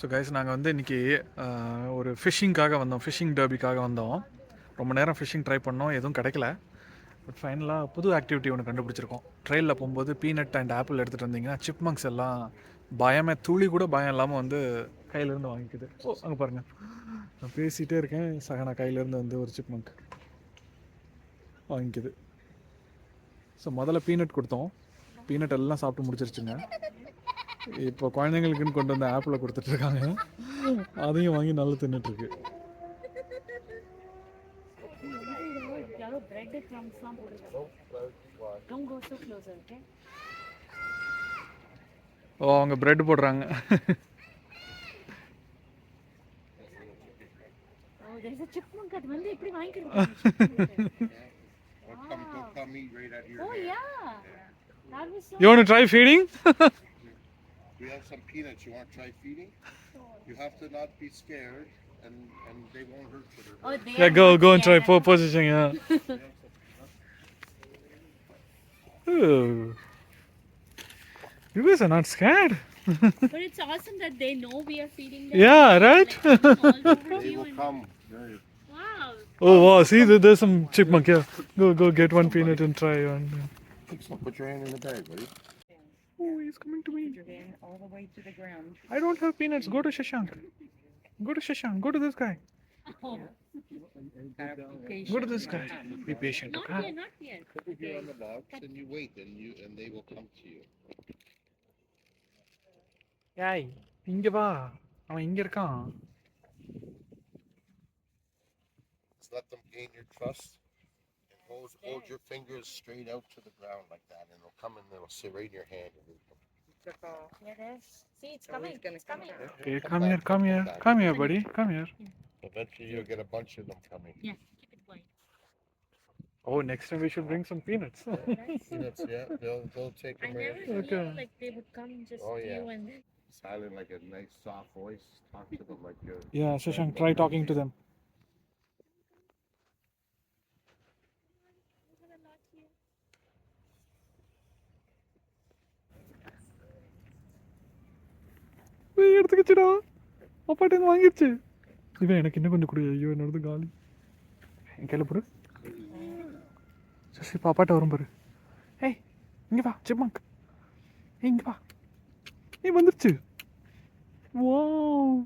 So guys நாங்கள் வந்து இன்றைக்கி ஒரு ஃபிஷ்ஷிங்காக வந்தோம், ஃபிஷ்ஷிங் டர்பிக்காக வந்தோம். ரொம்ப நேரம் ஃபிஷ்ஷிங் ட்ரை பண்ணோம், எதுவும் கிடைக்கல. பட் ஃபைனலாக புது ஆக்டிவிட்டி ஒன்று கண்டுபிடிச்சிருக்கோம். ட்ரெயிலில் போகும்போது பீனட் அண்ட் ஆப்பிள் எடுத்துகிட்டு வந்தீங்கன்னா சிப்மங்க்ஸ் எல்லாம் பயமே துளி கூட பயம் இல்லாமல் வந்து கையிலேருந்து வாங்கிக்குது. ஓ அங்கே பாருங்கள், நான் பேசிகிட்டே இருக்கேன், சகனா கையிலேருந்து வந்து ஒரு சிப்மங்க் வாங்கிக்குது. ஸோ முதல்ல பீனட் கொடுத்தோம், பீனட் எல்லாம் சாப்பிட்டு முடிச்சிருச்சுங்க. இப்போ குழந்தைங்களுக்குன்னு கொண்டு வந்த ஆப்பிளை கொடுத்துட்ருக்காங்க, அதையும் வாங்கி நல்லா தின்னுட்டுருக்கு. ஓ அவங்க பிரெட் போடுறாங்க. You want to try feeding? We have some peanuts. You want to try feeding? You have to not be scared, and they won't hurt you. Oh, Yeah, go and try positioning. Yeah. Ooh. You guys are not scared. But it's awesome that they know we are feeding them. Yeah, right? They will come. Wow. Oh wow, see there's some chipmunk here. Go get one peanut and try one. So put your hand in the bag, buddy. Oh, he's coming to me. All the way to the ground. I don't have peanuts. Go to Shashank. Go to Shashank. Go to this guy. Oh. Go to this guy. Be patient, Not okay? yet, not yet. Put it here on the box, and you wait, and they will come to you. Yay, இங்க வா. அவன் இங்க இருக்கான். Let them gain your trust. And hold your fingers straight out to the ground like that, and they'll come and they'll sit right in your hand. And Yeah, there's. See, it's coming. It's coming. Okay, come here, buddy. Come here. eventually, you'll get a bunch of them coming. Yeah, keep it going. Oh, next time we should bring some peanuts. Peanuts, yeah, they'll take I them never right. knew Okay. like they would come just Oh, yeah. you and then. Silent, like a nice soft voice. Talk to them like you're. Yeah, Shashank, try talking to them. எடுத்துக்கிச்சுடா, அப்பாட்ட வாங்கிடுச்சு. இவன் எனக்கு இன்னும் கொஞ்சம் கொடு. ஐயோ என்னோடது காலி. என் கையில் போடு. சரி பாப்பாட்ட வரும் பாரு. ஏய் இங்கே வா சிப்மங்க், இங்கே வா. ஏய் வந்துருச்சு. வாவ்.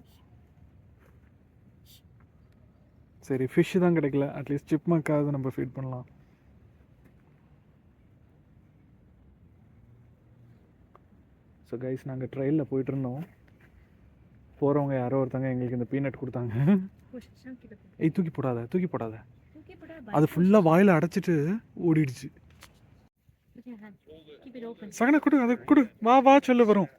சரி ஃபிஷ் தான் கிடைக்கல, அட்லீஸ்ட் சிப்மங்காவது நம்ம ஃபீட் பண்ணலாம். ஸோ கைஸ் நாங்கள் ட்ரெயினில் போயிட்டு இருந்தோம். போகிறவங்க யாரோ ஒருத்தங்க எங்களுக்கு இந்த பீனட் கொடுத்தாங்க. ஏய் தூக்கி போடாத. அது ஃபுல்லாக வாயில் அடைச்சிட்டு ஓடிடுச்சு. சகனா கொடு, அதை கொடு. வா சொல்லு வரும்.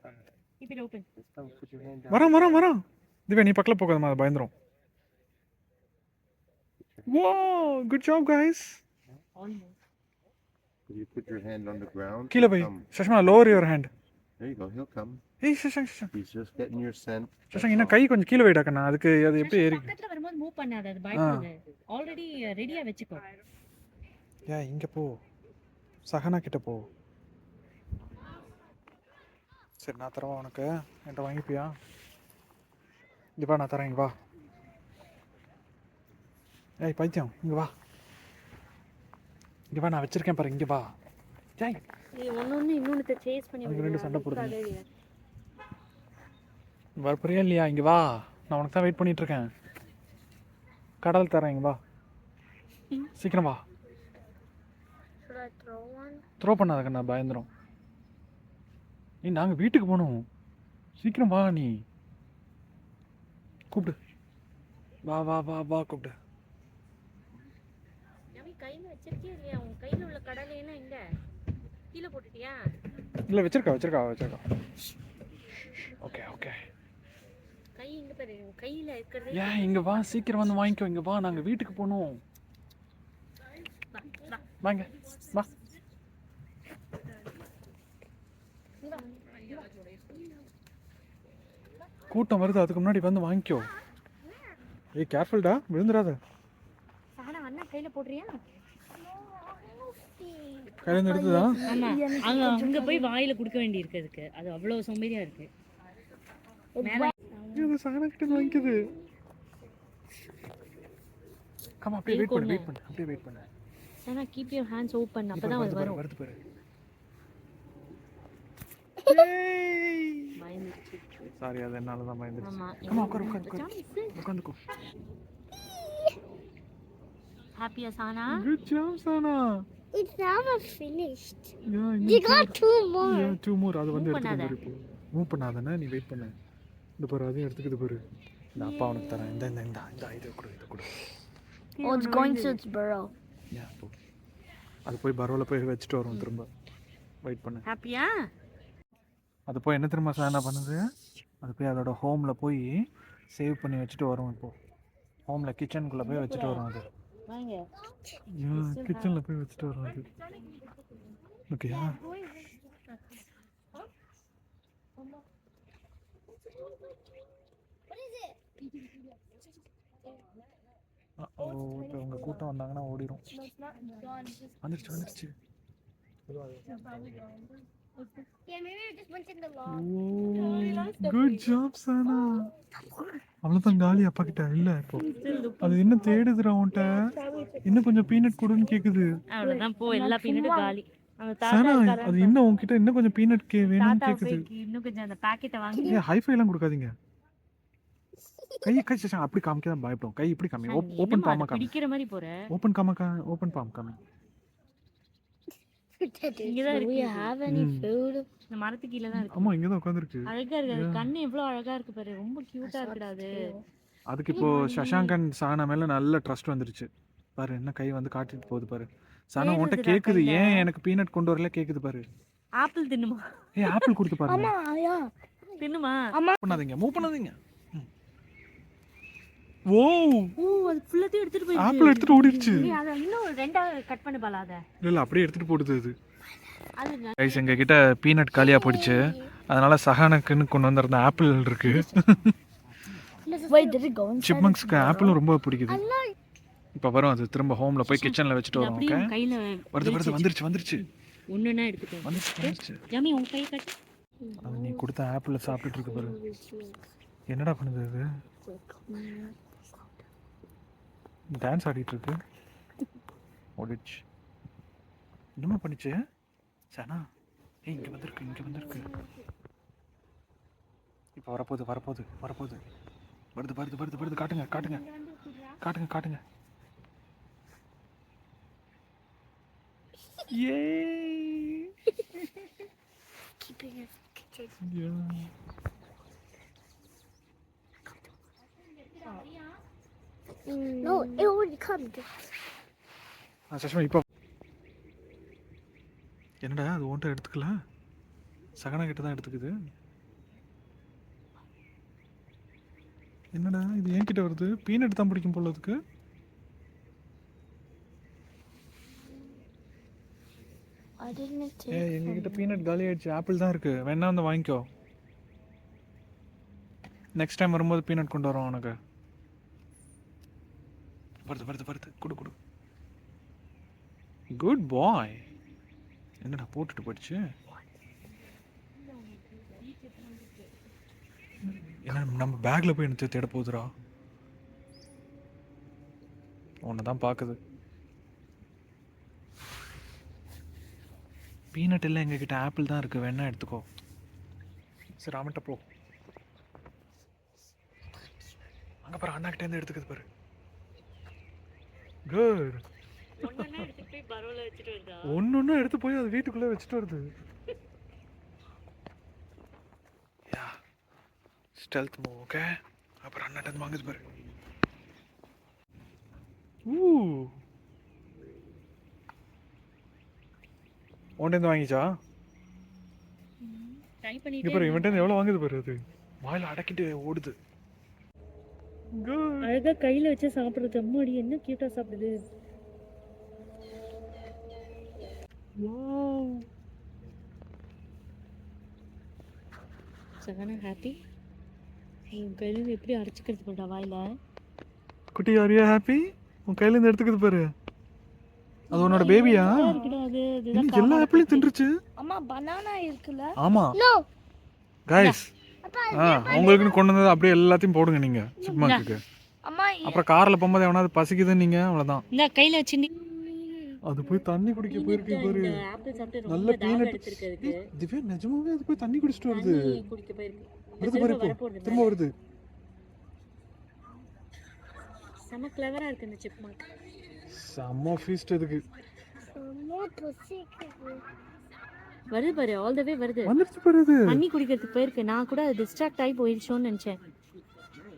வரோம். திவ்யா நீ பக்கத்தில் போகாதம்மா, அது பயந்துரும். Wow, good job guys. You put your hand on the ground. கீழே போய் சஷ்மா lower your hand. There you go. He'll come. ஏய் Shashank. He's just getting your scent. Shashank இன்னும் கை கொஞ்சம் கீழே வைடாக்கண்ணா, அதுக்கு அது எப்படி ஏறி. பக்கத்துல வரும்போது மூவ் பண்ணாத, அது பயப்படுது. ஆல்ரெடி ரெடியா வெச்சுக்கோ. இங்க போ, சகனா கிட்ட போ. சரி நான் தரவா உனக்கு, என்கிட்ட வாங்கிப்பியா? இங்க வா, நான் தரேன், இங்க வா. ஏய் பைத்தியம், இங்க வா, நான் வச்சிருக்கேன் பாரு, இங்க வா. ஜாய் நீ ஒண்ணொண்ணு இன்னொன்னு சேஸ் பண்ணி அதுக்கு ரெண்டு சண்டை போடுது. வரப்போறியா இல்லையா? இங்க வா, நான் உனக்கு தான் வெயிட் பண்ணிட்டு இருக்கேன். கடல் தரேன், இங்க வா, சீக்கிரம் வா. த்ரோ பண்ணாத கண்ணா, பயந்துரும். நாங்கள் வீட்டுக்கு போகணும், சீக்கிரம் வா. நீ கூப்பிடு, வா கூப்பிடு. கையில வச்சிருக்கியா இல்லையா? உன் கையில உள்ள கடலைனா எங்க? கீழே போட்டுட்டியா? இல்ல வச்சிருக்கா. ஓகே கை எங்க பாரு, கையில இருக்குறதே. ஏன் இங்க வா, சீக்கிரம் வந்து வாங்கிக்கோ. இங்க வா, நாங்க வீட்டுக்கு போகணும். வாங்க வா. கூட்டம் வருது, அதுக்கு முன்னாடி வந்து வாங்கிக்கோ. ஏய் கேர்ஃபுல்டா, விழுந்துடாத. சகனா அண்ணா கையில போடுறியா? கையில எடுத்துதா? ஆமா, அங்க போய் வாயில குடுக்க வேண்டி இருக்கு. அதுக்கு அது அவ்வளவு சோம்பேறியா இருக்கு. மேல பாருங்க சகனா கிட்ட இருந்து வாங்கிக்குது. கம் அப்படியே வெயிட் பண்ணு அப்படியே வெயிட் பண்ணு. சனா கீப் யுவர் ஹேண்ட்ஸ் ஓப்பன், அப்பதான் அது வரும். வருது பாரு. பயந்துச்சு. சாரி, அது என்னால தான் பயந்துச்சு. ஆமா. கம் உட்காரு. உட்காந்துக்கோ. ஹாப்பியா Sana? Good job Sahana. It's almost finished. Yeah, You got 2 more. Yeah, 2 more. அது வந்து Move எடுத்துட்டு பாரு இப்போ. மூவ் பண்ணாதனா, நீ வெயிட் பண்ணு. இந்த பாரு அதையும் எடுத்துக்கிது பாரு. இந்த அப்பா உனக்கு தரேன். இந்த இதை கொடு. Oh, it's going to its burrow. Yeah, போ. அது போய் பரோல போய் வச்சுட்டு வரும் திரும்ப. வெயிட் பண்ணு. ஹாப்பியா? அது போய் என்ன திரும்ப சானா பண்ணுது? அது போய் அதோட ஹோம்ல போய் சேவ் பண்ணி வச்சுட்டு வரும் இப்போ. ஹோம்ல கிச்சனுக்குள்ள போய் வச்சுட்டு வரும் அது. வாங்க. கிச்சன்ல போய் வச்சுட்டு வரும் அது. ஓகேயா? இப்போ உங்க கூட்டம் வந்தாங்கன்னா ஓடிரும். வந்துருச்சு. Yeah, maybe it just went in the lawn. Good job Sana. அவ்வளோதான் காலி அப்பா கிட்ட இல்ல இப்போ. அது என்ன தேடுதுடா உன்கிட்ட? இன்னும் கொஞ்சம் பீனட் கொடுன்னு கேக்குது. அவ்வளவுதான் போ, எல்லா பீனட்டும் காலி. அந்த சானா தாத்தா அது இன்னும் உன்கிட்ட இன்னும் கொஞ்சம் பீனட் வேணும்னு தாத்தா கேக்குது. போய் இன்னும் கொஞ்சம் அந்த பாக்கெட்டை வாங்கி. ஏ ஹைஃபை எல்லாம் கொடுக்காதீங்க. கை சச்சா அப்படி காமிக்க தான் பயப்படும். கை இப்படி காமி. ஓபன் பாமா காமி. பிடிக்கிற மாதிரி போற. ஓபன் பாம் காமி. இங்க தான் இருக்கு. Do we have any food? இந்த மரத்துக்கு கீழ தான் இருக்கு. ஆமா இங்க தான் உட்கார்ந்திருக்கு. அழகா இருக்கு. அது கண்ணு எவ்வளவு அழகா இருக்கு பாரு. ரொம்ப கியூட்டா இருக்குடா அது. அதுக்கு இப்போ சஷாங்கன் சானா மேல நல்ல ட்ரஸ்ட் வந்துருச்சு. பாரு என்ன கை வந்து காட்டிட்டு போகுது பாரு. சானா உன்கிட்ட கேக்குது, ஏன் எனக்கு பீனட் கொண்டு வரல கேக்குது பாரு. ஆப்பிள் தின்னுமா? ஏய் ஆப்பிள் கொடுத்து பாருங்க. Yeah. தின்னுமா? மூவ் பண்ணாதீங்க. ஓ அது ஃபுல்லத்தையும் எடுத்துட்டு போய் ஆப்பிள் எடுத்துட்டு ஓடிடுச்சு. அத இன்னும் ரெண்டா கட் பண்ணி பாலாத. இல்ல அப்படியே எடுத்துட்டு போடுது அது. அது கைஸ் எங்க கிட்ட பீனட் காலியா போயிடுச்சு. அதனால சஹானுக்குன்னு கொண்டு வந்திருந்த ஆப்பிள் இருக்கு. Wait, did it go inside? சிப்மங்ஸ்க்கு ஆப்பிளும் ரொம்ப பிடிக்குது. இப்போ வரும் அது திரும்ப ஹோம்ல போய் கிச்சன்ல வச்சுட்டு வரும். ஓகே அப்படியே கையில வந்துருச்சு. ஒண்ணுன்னா எடுத்துக்கோ. வந்துருச்சு. ஜாமி உன் கை கட்டு. அது நீ கொடுத்த ஆப்பிள சாப்பிட்டுட்டு இருக்கு பாரு. என்னடா பண்ணுது அது? டான்ஸ் ஆடிட்டு இருக்கு. ஓடிச்சு. என்னமா பண்ணிச்சு? சனா ஏய் இங்க வந்திருக்கு. இப்போ வரப்போகுது. வருது. காட்டுங்க. Yay! Keeping it kitchen. Yeah. No, it already come. சஷ்மா இப்போ என்னடா அது ஓன்ட்ட எடுத்துக்கல? சகனா கிட்ட தான் எடுத்துக்குது. என்னடா இது என்கிட்ட வருது? பீனட் தான் பிடிக்கும் போல அதுக்கு. I didn't take. ஏய் எங்க கிட்ட பீனட் காலி ஆயிடுச்சு. ஆப்பிள் தான் இருக்கு. வேணா வந்து வாங்கிக்கோ. நெக்ஸ்ட் டைம் வரும்போது பீனட் கொண்டு வரோம் உனக்கு. வருது. குடு. குட் பாய். என்னடா போட்டுட்டு போயிடுச்சு? ஏன்னா நம்ம பேக்ல போய் எடுத்து தேட போகுதுடா. உன்னை தான் பார்க்குது. பீனட் இல்லை எங்ககிட்ட ஆப்பிள் தான் இருக்கு. வேணா எடுத்துக்கோ. சரி அவன்கிட்ட போ. அங்கே பாரு அண்ணா கிட்டே இருந்து எடுத்துக்குது பாரு. குட். ஒண்ணொண்ணா எடுத்துட்டு போய் பரோல வச்சிட்டு வருதா? ஒன்னொன்னு எடுத்து போய் அது வீட்டுக்குள்ளே வச்சுட்டு வருது. Stealth move. ஓகே அப்புறம் அண்ணாட்ட வாங்குது பாரு. ஒன்டேந்து வாங்கிச்சா? ட்ரை இங்க பண்ணிட்டே. பாரு இவன்ட்டு எவ்வளோ வாங்குது பாரு. அது வாயில அடக்கிட்டு ஓடுது. குட். அழகா கையில வச்சு சாப்பிடுறது. அம்மாடி என்ன கியூட்டா சாப்பிடுது. வாவ். சகனா ஹாப்பி. உன் கையில இருந்து எப்படி அரைச்சிக்கிறது போட்டா வாயில. குட்டி ஆர் யூ ஹாப்பி? உன் கையில இருந்து எடுத்துக்குது பாரு. அது உன்னோட பேபியா? இருக்குடா அது. எல்லா ஆப்பிளையும் தின்றுச்சு. அம்மா banana இருக்குல்ல? ஆமா No. கைஸ் உங்களுக்குன்னு கொண்டு வந்தது அப்படியே எல்லாத்தையும் போடுங்க நீங்கள் சிப்மங்க்கு. அம்மா அப்புறம் காரில் போகும்போது எவனாவது பசிக்குதுன்னு நீங்கள் அவ்வளோதான். இந்த கையில வச்சு அது போய் தண்ணி குடிக்க போயிருக்கு பாரு. ஆப்பிள் சாப்பிட்டு நல்ல ரொம்ப தாகம் பீனட் எடுத்திருக்கு. திவ்யா நிஜமாவே அது போய் தண்ணி குடிச்சிட்டு வருது. தண்ணி குடிக்க போயிருக்கு. வருது பாரு இப்போ. திரும்ப வருது. செம கிளவரா இருக்கு இந்த சிப்மங்க். செம்ம ஃபீஸ்ட் இதுக்கு. அம்மா பசிக்குது. வருது பாரு, ஆல் த வே வருது. வந்துருச்சு பாரு இது. தண்ணி குடிக்கிறதுக்கு போயிருக்கு. நான் கூட டிஸ்ட்ராக்ட் ஆகி போயிடுச்சோன்னு நினைச்சேன்.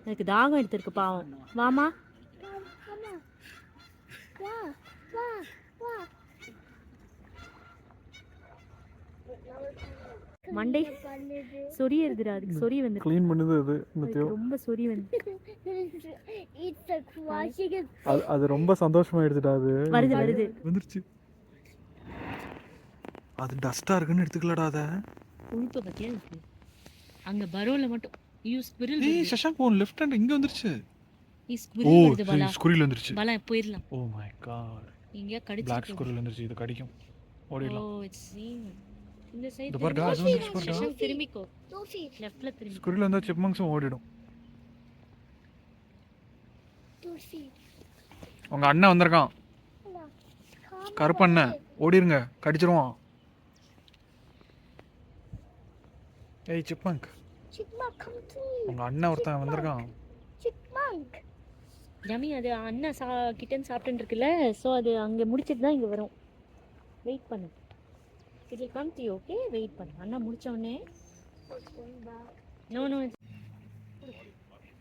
எனக்கு தாகம் எடுத்திருக்கு பாவம். வாமா. அம்மா வா வா வா. மண்டை சொறி இருக்குடா, அதுக்கு சொறி வந்து க்ளீன் பண்ணுது அது இந்த ரொம்ப சொறி வந்து. It's a crushing. அது ரொம்ப சந்தோஷமாயிடுச்சுடா அது. வருது வருது. வந்துருச்சு. அது டஸ்டா இருக்குன்னு எடுத்துக்கலடா அத. உளுப்ப பத்தியா இருக்கு. அங்க பரோல மட்டும் யூ ஸ்குரில். ஏய் சஷாங்க் போன் லெஃப்ட் ஹேண்ட் இங்க வந்துருச்சு. ஈ ஸ்குரில் வருது பாலா. ஸ்குரில் வந்துருச்சு. பாலா போயிரலாம். Oh my god. இங்க கடிச்சு. Black ஸ்குரில் வந்துருச்சு. இது கடிக்கும். ஓடிடலாம். Oh it's seen. இந்த சைடு இந்த பாருடா அது வந்துருச்சு பாருடா. சஷாங்க் திரும்பிக்கோ. Tofi. லெஃப்ட்ல திரும்பி. ஸ்குரில் வந்தா சிப்மங்க்ஸும் ஓடிடும். Tofi. உங்க அண்ணன் வந்திருக்கான். கருப்பண்ணன் ஓடிருங்க கடிச்சிருவான். ஏய் சிப்மங்க். Chipmunk, come to me. உங்க அண்ணன் ஒருத்தன் வந்திருக்கான். Chipmunk. ஜமி அது அண்ணா கிட்டன் சாப்பிட்டு இருக்குல்ல, சோ அது அங்க முடிச்சிட்டு தான் இங்க வரும். வெயிட் பண்ணு. It will come to you, okay? Wait பண்ணு. அண்ணா முடிச்ச உடனே நோ நோ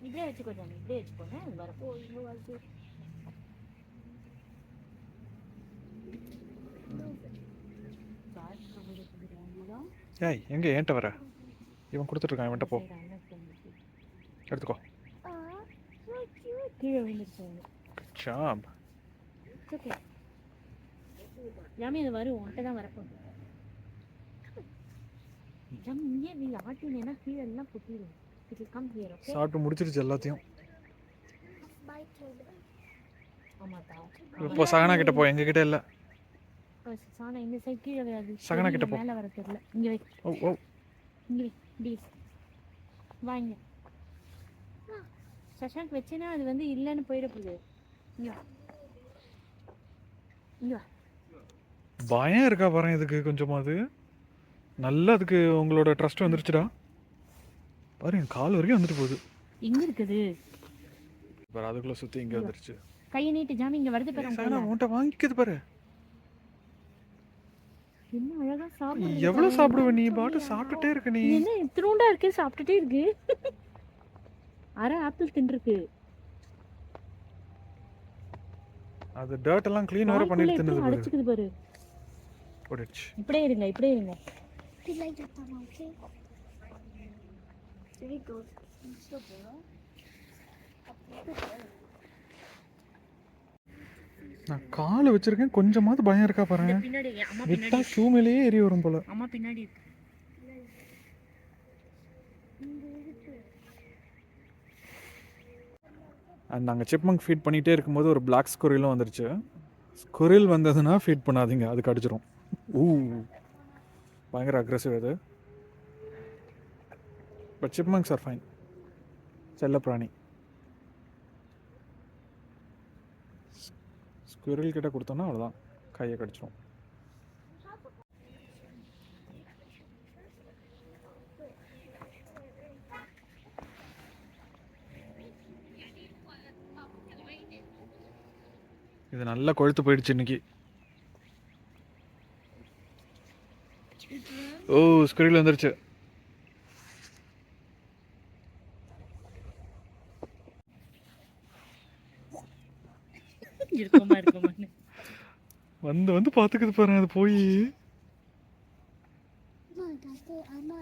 இப்படியே வச்சுக்கோ ஜமி, இப்படியே வச்சுக்கோங்க. அது வரும். ஏய் எங்க ஏன்ட்ட வர? இவன் கொடுத்துட்டு இருக்கான். இவன்ட்ட போ. எடுத்துக்கோ. So cute. கீழே விழுந்துருச்சு. சாப். ஓகே ஜாமி அது வரும். உன்கிட்ட தான் வரப்போகுது. ஜாமி இங்கே நீ ஆட்டினேன்னா கீழே எல்லாம் கொட்டிடும். இது கம் ஹியர், ஓகே? சாப்பிட்டு முடிச்சிருச்சு எல்லாத்தையும். My turn. ஆமாட்டா. இப்போ சகனா கிட்ட போ. எங்க கிட்ட இல்ல. சானா இந்த சைடு கீழே வராது. சகனா கிட்ட போ. மேலே வர தெரியல. இங்கே வை. ஓ ஓ இங்கே வை. ப்ளீஸ் வாங்க. சஷாங்க் வச்சேன்னா அது வந்து இல்லைன்னு போயிட போகுது. இங்கே வா. இங்கே வா. பயம் இருக்கா பாரு இதுக்கு கொஞ்சமாவது. நல்லா அதுக்கு உங்களோட ட்ரஸ்ட் வந்துருச்சுடா. பாரு என் கால் வரைக்கும் வந்துட்டு போகுது. எங்க இருக்குது பாரு அதுக்குள்ள சுத்தி இங்க வந்துருச்சு. கையை நீட்டு ஜாமி. இங்க வருது பாரு. சகனா உன்கிட்ட வாங்கிக்குது பாரு. என்ன அழகா சாப்பிடுது. எவ்வளவு சாப்பிடுவ நீ? பாட்டு சாப்பிட்டுட்டே இருக்க நீ. என்ன இத்திரூண்டா இருக்கு, சாப்பிட்டுட்டே இருக்கு. அரை ஆப்பிள் தின்றுருக்கு. அது டர்ட் எல்லாம் க்ளீன் வேற பண்ணிட்டு தின்னுது பாரு. அடிச்சுக்குது பாரு. போடுச்சு. இப்படியே இருங்க, இப்படியே இருங்க. Do you like that one, okay? There he goes. Stop there. நான் காலை வச்சிருக்கேன். கொஞ்சமாவது பயம் இருக்கா பாருங்க. இந்த பின்னாடி அம்மா விட்டா பின்னாடி ஷூ மேலேயே ஏறி வரும் போல. அம்மா பின்னாடி இருக்கு. அண்ட் நாங்கள் சிப்மங்க் ஃபீட் பண்ணிகிட்டே இருக்கும்போது ஒரு பிளாக் ஸ்குரிலும் வந்துருச்சு. ஸ்குரில் வந்ததுன்னா ஃபீட் பண்ணாதீங்க, அது கடிச்சிரும். பயங்கர அக்ரெசிவ் அது. But chipmunks are fine. செல்ல பிராணி. ஸ்குரில் கிட்ட கொடுத்தோன்னா அவ்வளோதான், கையை கடிச்சிரும். இது நல்லா கொழுத்து போயிடுச்சு இன்னைக்கு. ஓ ஸ்குரில் வந்துருச்சு. இருக்குமா இருக்குமான்னு வந்து வந்து பார்த்துக்குது பாருங்க அது போய்.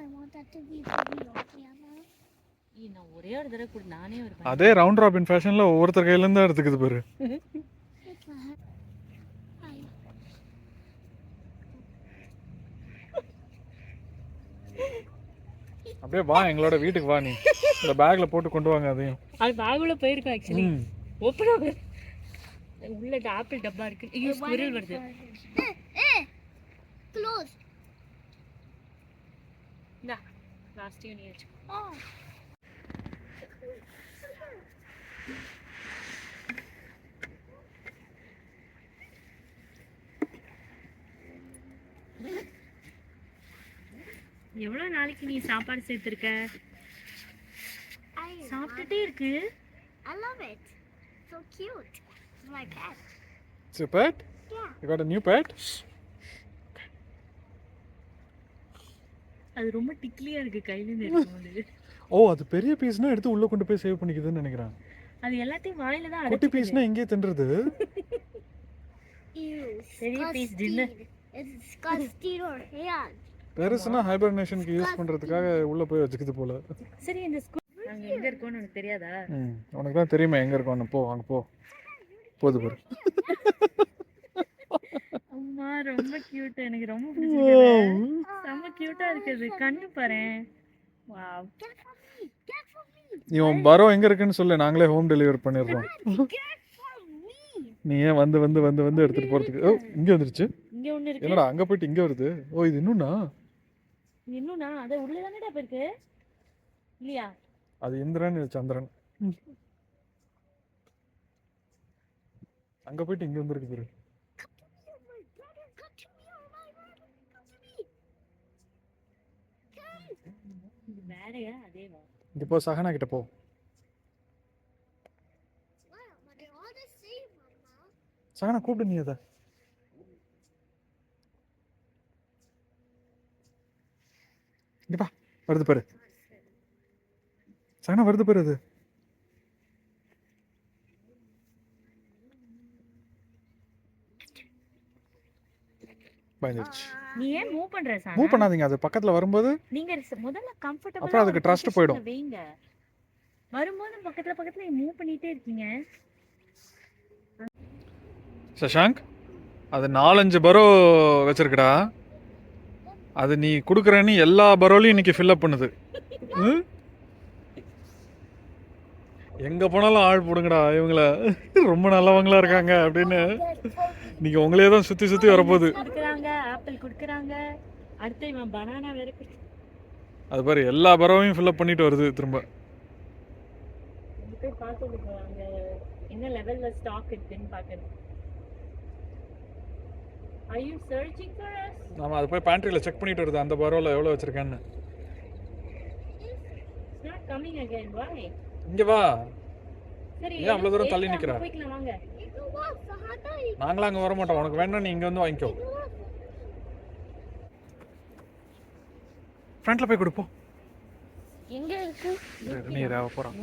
I want that to be video, okay, Anna? நான் ஒரே ஒரு தடவை கூட நானே ஒரு அதே ரவுண்ட் ராபின் ஃபேஷனில் ஒவ்வொருத்தர் கையிலேருந்து தான் எடுத்துக்குது பாரு. அப்படியே வா எங்களோட வீட்டுக்கு வா. நீ இந்த பேக்ல போட்டு கொண்டு வாங்க அதையும். அது பேக்குள்ள போயிருக்கோம் ஆக்சுவலி. ஓப்பன் ஆகுது. உள்ள ஆப்பிள் டப்பா இருக்கு. ஐயோ ஸ்குரில் வருது. Close. இந்தா லாஸ்ட் யூனிட். Oh. எவ்வளோ நாளைக்கு நீ சாப்பாடு சேர்த்துருக்க? சாப்பிட்டுட்டே இருக்கு. I love it. So cute. It's my pet. It's your pet? Yeah. You got a new pet? அது ரொம்ப டிக்லியா இருக்கு கையிலேருந்து எடுக்கும்போது. ஓ, அது பெரிய பீஸ்னா எடுத்து உள்ள கொண்டு போய் சேவ் பண்ணிக்குதுன்னு நினைக்கிறேன். அது எல்லாத்தையும் வாயில தான் குட்டி அடைச்சிக்குது. பீஸ்னா இங்கே தின்றது. Ew. Very piece dinner. It's disgusting or hand. பெருசுனா ஹைபர்னேஷனுக்கு யூஸ் பண்றதுக்காக உள்ள போய் வச்சுக்குது போல. சரி, இந்த ஸ்கூல் நாங்க எங்க இருக்கோம்னு உனக்கு தெரியாதா? உனக்கு தான் தெரியுமா எங்க இருக்கோம்னு. போ அங்க போ. போது பாரு. அம்மா ரொம்ப கியூட். எனக்கு ரொம்ப பிடிச்சிருக்கு. ரொம்ப கியூட்டா இருக்குது. கண்ணு பாரேன். Wow. Get from me. Get from me. நீ உன் பரோ எங்க இருக்குன்னு சொல்லு, நாங்களே ஹோம் டெலிவரி பண்ணிடுறோம். Get from me. நீ ஏன் வந்து வந்து வந்து வந்து எடுத்துட்டு போறதுக்கு. ஓ, இங்க வந்துருச்சு. இங்க ஒண்ணு இருக்கு. என்னடா அங்க போயிட்டு இங்க வருது. ஓ, இது இன்னும்னா இன்னும்னா அது உள்ள தானடா போயிருக்கு. இல்லையா? அது இந்திரன், இது சந்திரன். அங்க போயிட்டு இங்க வந்துருக்கு பாரு. You're my brother. Come to me. You're my brother. Come to me. இது வேறயா? அதேவா? இங்க போ, சஹனா கிட்ட போ. Wow, but they're all the same, Mama. Sahana கூப்பிடு நீ அத. இங்க பா, வருது பாரு. சஹனா வருது பாரு அது. பயந்துருச்சு. நீ ஏன் மூவ் பண்ற சார்? மூவ் பண்ணாதீங்க, அது பக்கத்துல வரும்போது நீங்க முதல்ல கம்ஃபர்ட்டபிளா அப்புறம் அதுக்கு trust போயிடும். வைங்க. வரும்போது பக்கத்துல மூவ் பண்ணிட்டே இருக்கீங்க. சஷாங்க், அது 4-5 பரோ வச்சிருக்கடா. அது நீ கொடுக்குறேன்னு எல்லா பரோலையும் இன்னைக்கு ஃபில் அப் பண்ணுது. எங்க போனாலும் ஆள் போடுங்கடா இவங்கள, ரொம்ப நல்லவங்களா இருக்காங்க அப்படின்னு. நீங்க உங்களே தான் சுத்தி சுத்தி வரப்போகுது. குடுக்குறாங்க, ஆப்பிள் குடுக்குறாங்க. அடுத்து இவன் பனானா வேற அது பாரு, எல்லா பரோவையும் ஃபில் அப் பண்ணிட்டு வருது திரும்ப. போய் பார்த்துட்டு அங்க என்ன லெவல்ல ஸ்டாக் இருக்குன்னு பார்க்கணும். Are you searching for us? நாம அது போய் பேண்ட்ரியில செக் பண்ணிட்டு வருது அந்த பரோல எவ்வளவு வச்சிருக்கேன்னு. It's not coming again. Why? இங்க வா. சரி, ஏன் அவ்வளவு தூரம் தள்ளி நிக்கிற? போய்க்கலாம் வாங்க. You know what, Sahana? நாங்களாம் அங்க வர மாட்டோம். உனக்கு வேணும்னா நீ இங்க வந்து வாங்கிக்கோ. ஃப்ரண்ட்ல போய் கொடுப்போம். எங்க இருக்கு? நீ ராவ போறான்.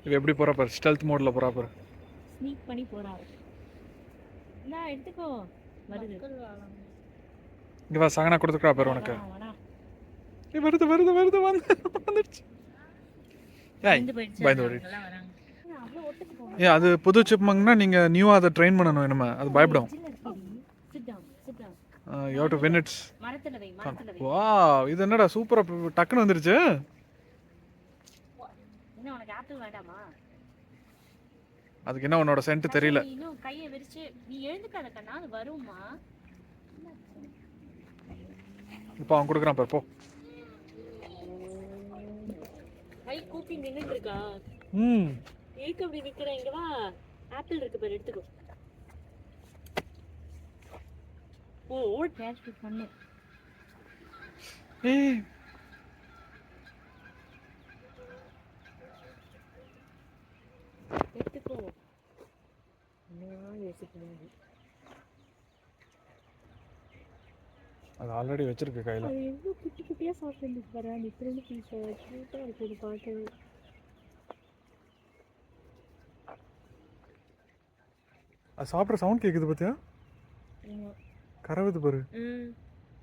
இது எப்படி போறா பாரு, ஸ்டெல்த் மோட்ல போறா பாரு. ஸ்னீக் பண்ணி போறாரு. நான் எடுத்துக்கோ. வருது. இங்க வா, சகனா கொடுத்துக்கறா பாரு உனக்கு. வாடா. ஏய் வருது வருது வருது வந்துருச்சு. ஏய் பயந்து ஓடி. அவ்வளோ ஒட்டுக்கு போங்க. ஏய் அது புது சிப்மங்னா நீங்க நியூவா அதை ட்ரெயின் பண்ணணும். என்னமா அது பயப்படும். Sit down, sit down. You have to win it's. மரத்துல வை, மரத்துல வை. வாவ், இது என்னடா சூப்பரா டக்குன்னு வந்துருச்சு. என்ன உனக்கு ஆப்பிள் வேண்டாமா? அதுக்கு என்ன உன்னோட சென்ட் தெரியல. நீ இன்னும் கையை விரிச்சு நீ எழுந்துக்காத கண்ணா, அது வருமா? இப்போ அவன் கொடுக்குறான் பாரு, போ. கை கூப்பி நின்னுட்டு இருக்கா? ஏக்கு அப்படி நிக்கிற? இங்க வா, ஆப்பிள் இருக்கு பாரு, எடுத்துக்கோ. ஓ கேட்ச் பண்ணு. ஏய் எடுத்துக்கோ. நான் யோசிக்கிறேன். அது ஆல்ரெடி வச்சிருக்கு கையில. அது எவ்வளோ குட்டி குட்டியா சாப்பிட்டு பாரு, அந்த ஃப்ரெண்ட் பீஸ் கியூட்டா இருக்குது பார்க்க. அது சாப்பிட்ற சவுண்ட் கேக்குது பாத்தியா? கரவுது பாரு.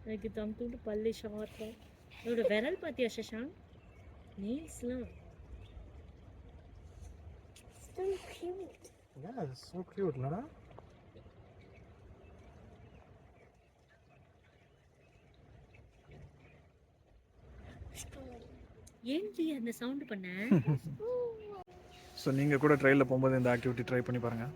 எனக்கு தம் தூண்டு பல்லு ஷார்ப்பா. இதோட விரல் பாத்தியா Shashank? நெயில்ஸ்லாம் So cute. Yeah, it's so cute, இல்லடா? ஏன்டி அந்த சவுண்ட் பண்ண? ஸோ நீங்கள் கூட ட்ரெயிலில் போகும்போது இந்த ஆக்டிவிட்டி ட்ரை பண்ணி பாருங்கள்.